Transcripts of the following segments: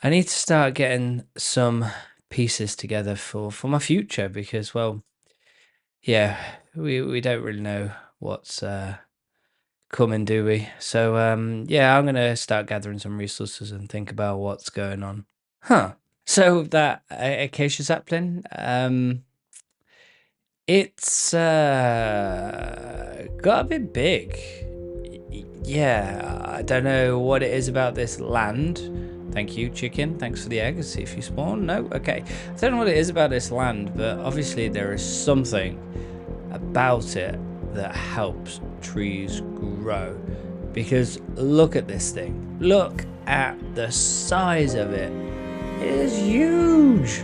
I need to start getting some pieces together for my future because, well, yeah, we don't really know what's coming, do we? So yeah, I'm gonna start gathering some resources and think about what's going on. Huh. So that acacia sapling, it's got a bit big. Yeah, I don't know what it is about this land. Thank you, chicken. Thanks for the egg. Let's see if you spawn. No? Okay. I don't know what it is about this land, but obviously there is something about it that helps trees grow. Because look at this thing. Look at the size of it. It is huge.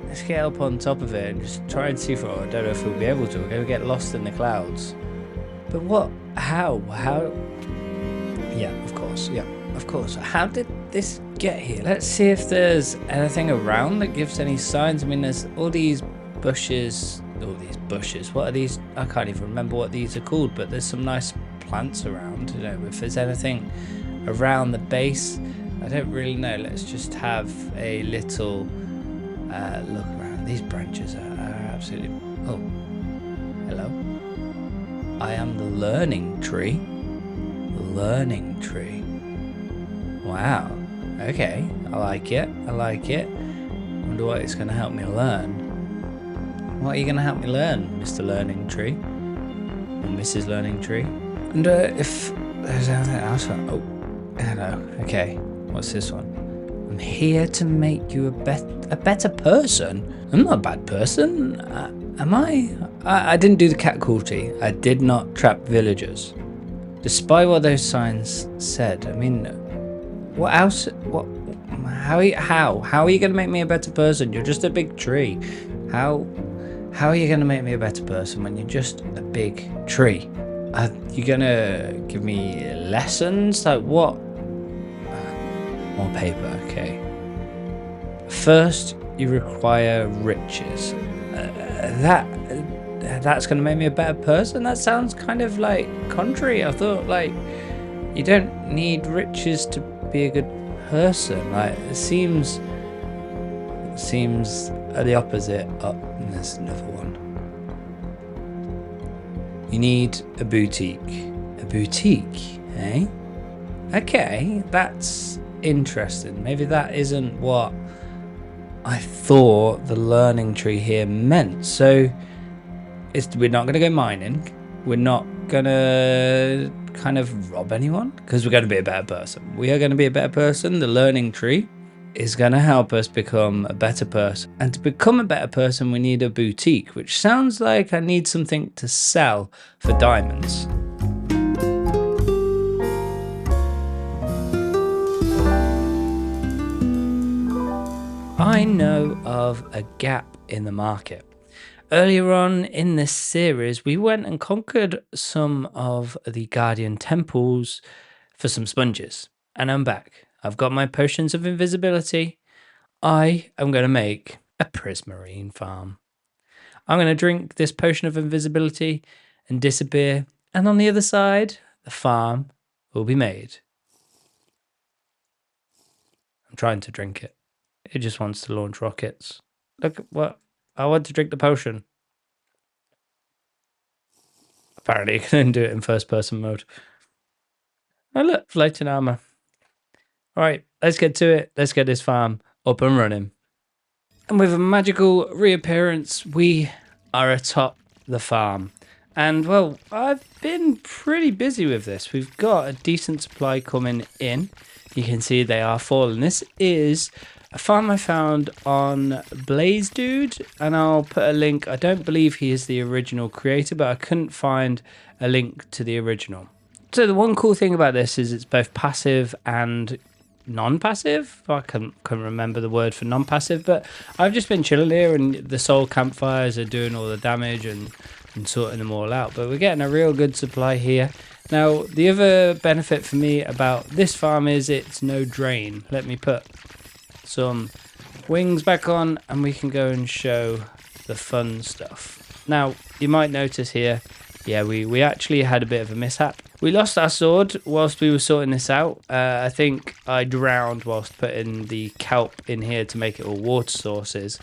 Let's get up on top of it and just try and see if, I don't know if we'll be able to. We're going to get lost in the clouds. But what? How? Yeah, of course. Yeah, of course. How did this get here? Let's see if there's anything around that gives any signs. I mean, there's all these bushes. All these bushes. What are these? I can't even remember what these are called, but there's some nice plants around. You know, if there's anything around the base, I don't really know. Let's just have a little look around. These branches are absolutely... Oh, hello. I am the learning tree. The learning tree. Wow. Okay. I like it. I like it. Wonder what it's going to help me learn. What are you going to help me learn, Mr. Learning Tree? Or Mrs. Learning Tree? And if there's anything else... Oh, hello. Okay. What's this one? I'm here to make you a better person. I'm not a bad person. Am I? I didn't do the cat cruelty. I did not trap villagers. Despite what those signs said. I mean, what else? What? How are you going to make me a better person? You're just a big tree. How are you going to make me a better person when you're just a big tree? Are you going to give me lessons? Like what? More paper, okay. First, you require riches. That's going to make me a better person? That sounds kind of like contrary. I thought, like, you don't need riches to be a good person. Like, it seems the opposite. Oh, and there's another one. You need a boutique. A boutique, eh? Okay, that's interesting. Maybe that isn't what I thought the learning tree here meant. So we're not going to go mining. We're not going to kind of rob anyone because we're going to be a better person. We are going to be a better person. The learning tree is going to help us become a better person. And to become a better person, we need a boutique, which sounds like I need something to sell for diamonds. I know of a gap in the market. Earlier on in this series, we went and conquered some of the Guardian temples for some sponges. And I'm back. I've got my potions of invisibility. I am going to make a prismarine farm. I'm going to drink this potion of invisibility and disappear. And on the other side, the farm will be made. I'm trying to drink it. It just wants to launch rockets. Look, what? I want to drink the potion. Apparently, you can do it in first-person mode. Oh, look, floating armor. All right, let's get to it. Let's get this farm up and running. And with a magical reappearance, we are atop the farm. And, well, I've been pretty busy with this. We've got a decent supply coming in. You can see they are falling. This is a farm I found on Blaze Dude, and I'll put a link. I don't believe he is the original creator, but I couldn't find a link to the original. So the one cool thing about this is it's both passive and non-passive. I can't remember the word for non-passive, but I've just been chilling here, and the soul campfires are doing all the damage and sorting them all out. But we're getting a real good supply here. Now, the other benefit for me about this farm is it's no drain. Let me put some wings back on and we can go and show the fun stuff. Now, you might notice here, yeah, we actually had a bit of a mishap. We lost our sword whilst we were sorting this out. I think I drowned whilst putting the kelp in here to make it all water sources.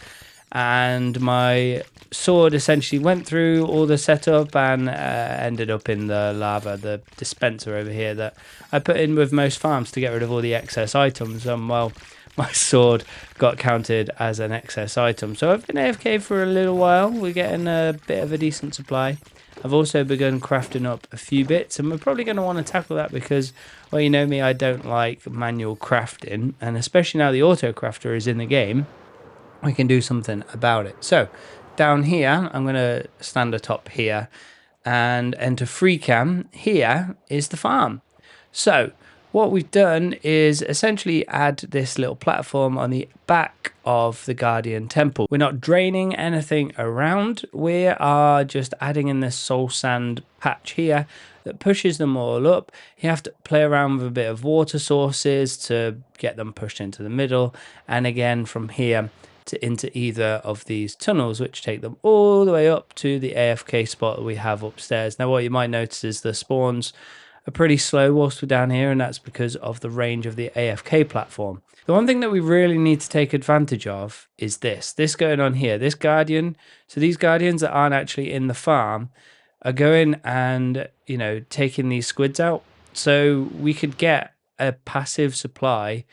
And my sword essentially went through all the setup and ended up in the lava, the dispenser over here that I put in with most farms to get rid of all the excess items. Well, my sword got counted as an excess item. So I've been AFK for a little while. We're getting a bit of a decent supply. I've also begun crafting up a few bits, and we're probably going to want to tackle that because, well, you know me, I don't like manual crafting, and especially now the autocrafter is in the game, we can do something about it. So down here, I'm going to stand atop here and enter free cam. Here is the farm. So what we've done is essentially add this little platform on the back of the Guardian Temple. We're not draining anything around. We are just adding in this soul sand patch here that pushes them all up. You have to play around with a bit of water sources to get them pushed into the middle. And again, from here into either of these tunnels, which take them all the way up to the AFK spot that we have upstairs. Now, what you might notice is the spawns are pretty slow whilst we're down here, and that's because of the range of the AFK platform. The one thing that we really need to take advantage of is this going on here, this guardian. So these guardians that aren't actually in the farm are going and, you know, taking these squids out. So we could get a passive supply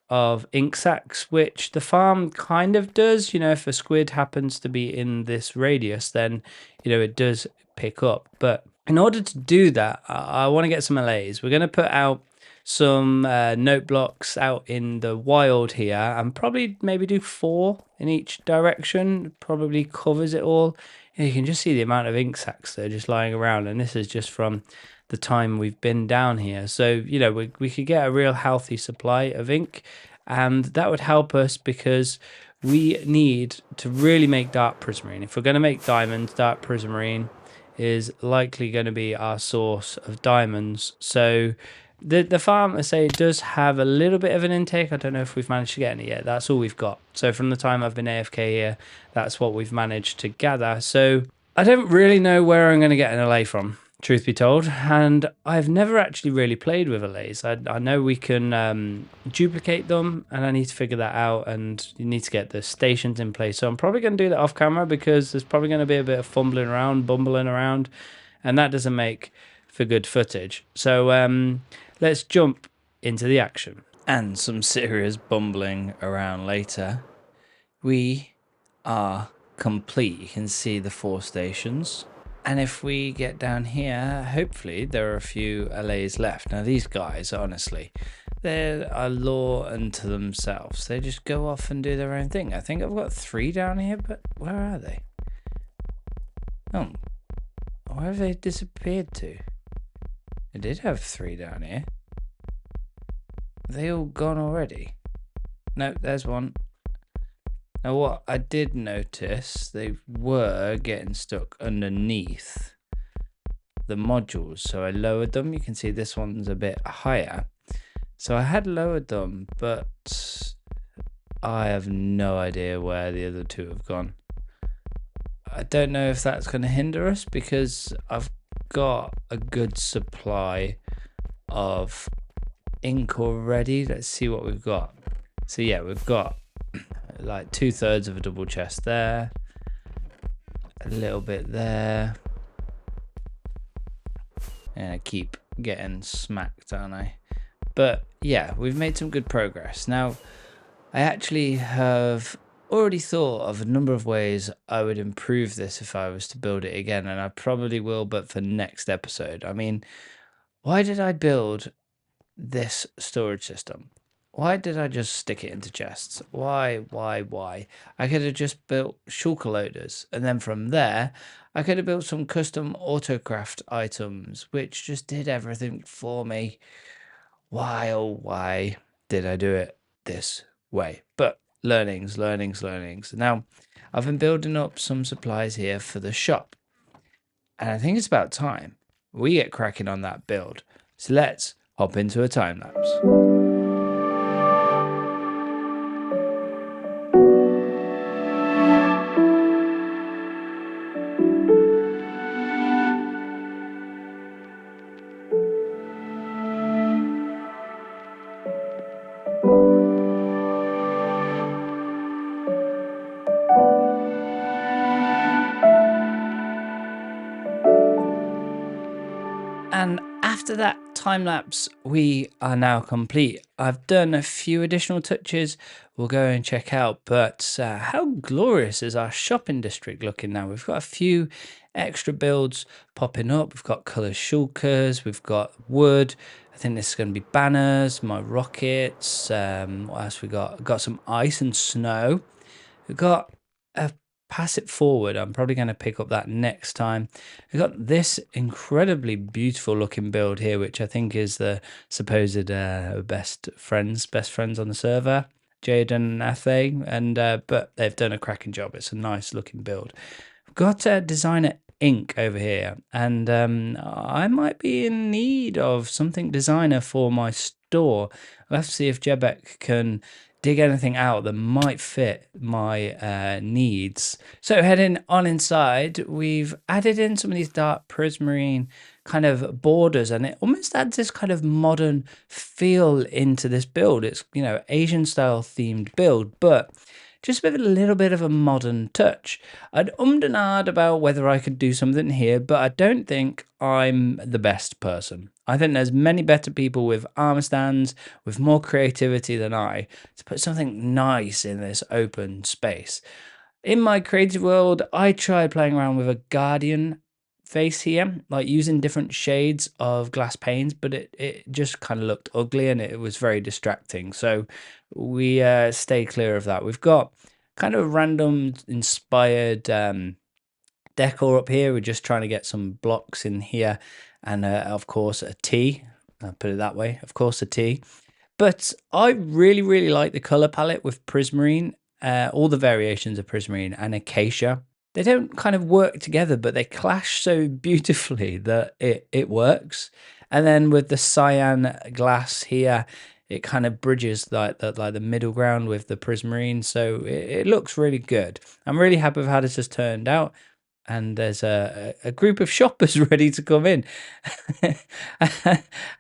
of ink sacs, which the farm kind of does. You know, if a squid happens to be in this radius, then, you know, it does pick up. But in order to do that, I want to get some allays. We're going to put out some note blocks out in the wild here and probably maybe do 4 in each direction. Probably covers it all. You can just see the amount of ink sacs that are just lying around, and this is just from the time we've been down here. So, you know, we could get a real healthy supply of ink, and that would help us because we need to really make dark prismarine. If we're going to make diamonds, dark prismarine is likely going to be our source of diamonds. So the farm, I say, does have a little bit of an intake. I don't know if we've managed to get any yet. That's all we've got. So from the time I've been AFK here, that's what we've managed to gather. So I don't really know where I'm going to get an allay from, truth be told, and I've never actually really played with allays. I know we can duplicate them, and I need to figure that out, and you need to get the stations in place. So I'm probably going to do that off camera because there's probably going to be a bit of fumbling around, bumbling around, and that doesn't make for good footage. So let's jump into the action. And some serious bumbling around later. We are complete. You can see the 4 stations. And if we get down here, hopefully there are a few allays left. Now these guys, honestly, they're a law unto themselves. They just go off and do their own thing. I think I've got 3 down here, but where are they? Oh, where have they disappeared to? I did have 3 down here. Are they all gone already? No, there's one. Now what I did notice, they were getting stuck underneath the modules, so I lowered them. You can see this one's a bit higher. So I had lowered them, but I have no idea where the other 2 have gone. I don't know if that's going to hinder us because I've got a good supply of ink already. Let's see what we've got. So yeah, we've got like 2/3 of a double chest there, a little bit there, and I keep getting smacked, aren't I? But yeah, we've made some good progress. Now I actually have already thought of a number of ways I would improve this if I was to build it again, and I probably will, but for next episode. I mean, why did I build this storage system? Why did I just stick it into chests? Why? I could have just built shulker loaders, and then from there, I could have built some custom autocraft items, which just did everything for me. Why, oh why did I do it this way? But learnings. Now, I've been building up some supplies here for the shop, and I think it's about time we get cracking on that build. So let's hop into a time lapse. after that time lapse, we are now complete. I've done a few additional touches we'll go and check out, but how glorious is our shopping district looking now? We've got a few extra builds popping up. We've got colour shulkers, we've got wood. I think this is going to be banners, my rockets. What else we got? We've got some ice and snow. We've got a pass it forward. I'm probably going to pick up that next time. We've got this incredibly beautiful looking build here, which I think is the supposed best friends on the server, Jade and Athe, and but they've done a cracking job. It's a nice looking build. We've got designer ink over here, and I might be in need of something designer for my store. I'll have to see if Jebek can dig anything out that might fit my needs. So heading on inside, we've added in some of these dark prismarine kind of borders, and it almost adds this kind of modern feel into this build. It's, you know, Asian style themed build, but just with a little bit of a modern touch. I'd and ahed about whether I could do something here, but I don't think I'm the best person. I think there's many better people with armor stands, with more creativity than I, to put something nice in this open space. In my creative world, I tried playing around with a guardian face here, like using different shades of glass panes, but it just kind of looked ugly and it was very distracting. So we stay clear of that. We've got kind of random inspired decor up here. We're just trying to get some blocks in here, and of course a T. I'll put it that way. Of course a T. But I really like the color palette with prismarine, all the variations of prismarine and acacia. They don't kind of work together, but they clash so beautifully that it works. And then with the cyan glass here, it kind of bridges like the middle ground with the prismarine, so it looks really good. I'm really happy with how this has turned out, and there's a group of shoppers ready to come in.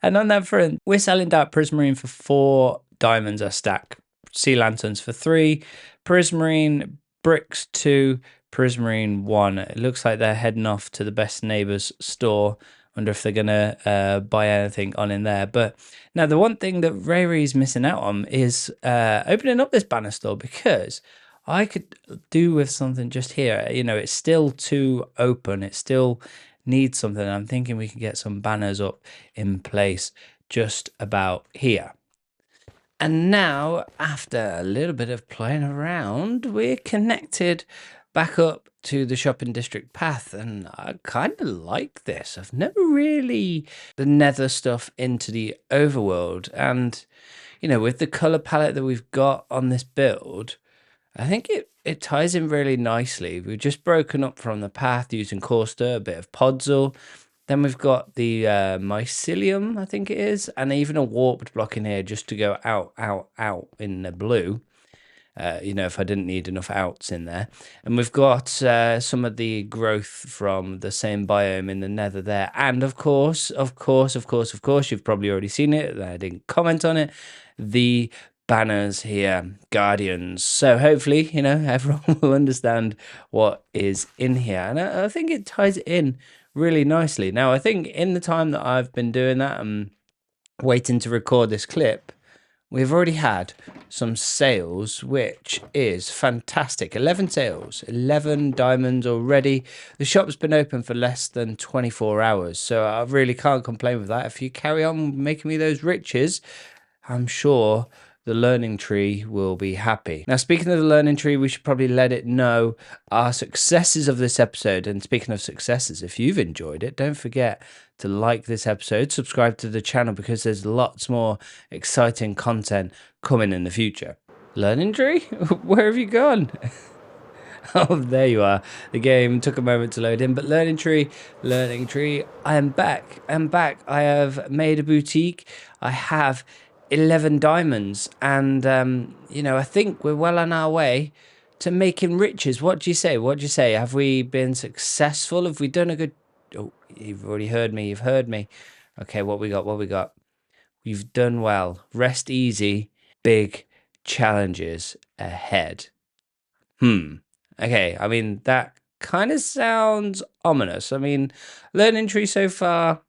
And on that front, we're selling dark prismarine for 4 diamonds a stack, sea lanterns for 3, prismarine bricks 2, prismarine 1. It looks like they're heading off to the best neighbors store. Wonder if they're gonna buy anything on in there. But now the one thing that Ray's missing out on is opening up this banner store, because I could do with something just here. You know, it's still too open. It still needs something. I'm thinking we can get some banners up in place just about here. And now, after a little bit of playing around, we're connected back up to the shopping district path, and I kind of like this. I've never really the nether stuff into the overworld, and you know, with the color palette that we've got on this build, I think it ties in really nicely. We've just broken up from the path using Corster, a bit of Podzol. Then we've got the mycelium, I think it is, and even a warped block in here just to go out in the blue. You know, if I didn't need enough outs in there. And we've got some of the growth from the same biome in the nether there. And of course, you've probably already seen it. I didn't comment on it. The banners here, guardians. So hopefully, you know, everyone will understand what is in here. And I think it ties it in really nicely. Now, I think in the time that I've been doing that and waiting to record this clip, we've already had some sales, which is fantastic. 11 sales, 11 diamonds already. The shop's been open for less than 24 hours, so I really can't complain with that. If you carry on making me those riches, I'm sure the learning tree will be happy. Now, speaking of the learning tree, we should probably let it know our successes of this episode. And speaking of successes, if you've enjoyed it, don't forget to like this episode, subscribe to the channel, because there's lots more exciting content coming in the future. Learning tree? Where have you gone? Oh, there you are. The game took a moment to load in, but learning tree, I am back. I have made a boutique. I have 11 diamonds, and you know, I think we're well on our way to making riches. What do you say? Have we been successful? Have we done a good... Oh, you've already heard me. You've heard me. Okay, what we got? You've done well. Rest easy. Big challenges ahead. Okay, I mean, that kind of sounds ominous. I mean, learning tree so far,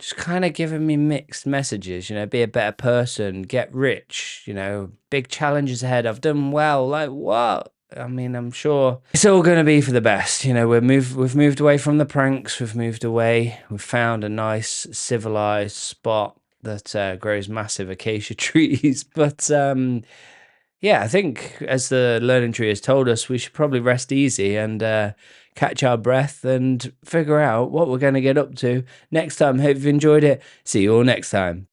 just kind of giving me mixed messages, you know, be a better person, get rich, you know, big challenges ahead. I've done well. Like, what? I mean, I'm sure it's all going to be for the best. You know, we've moved away from the pranks. We've moved away. We've found a nice civilized spot that grows massive acacia trees. But yeah, I think as the learning tree has told us, we should probably rest easy and catch our breath and figure out what we're going to get up to next time. Hope you've enjoyed it. See you all next time.